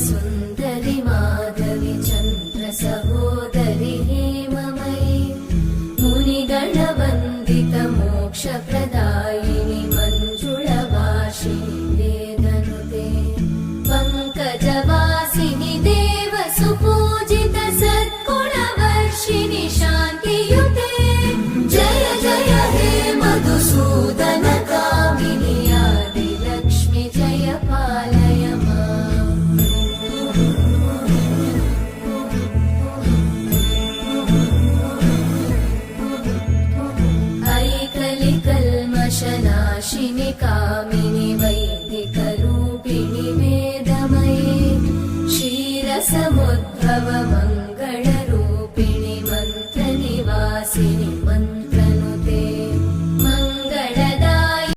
सुन्दरि माधवि चन्द्र सहोदरि हेममयि मुनिगणवन्दित मोक्षप्रदायिनि मञ्जुळवासिनि वेदनुते पङ्कजवासिनि देव सुपूजित सद्गुणवर्षिणि शान्तियुते जय जय हे मधुसूदन कामिनि आदिलक्ष्मि जय पालय माम्। ऐकलिकल्मषनाशिनि कामिनि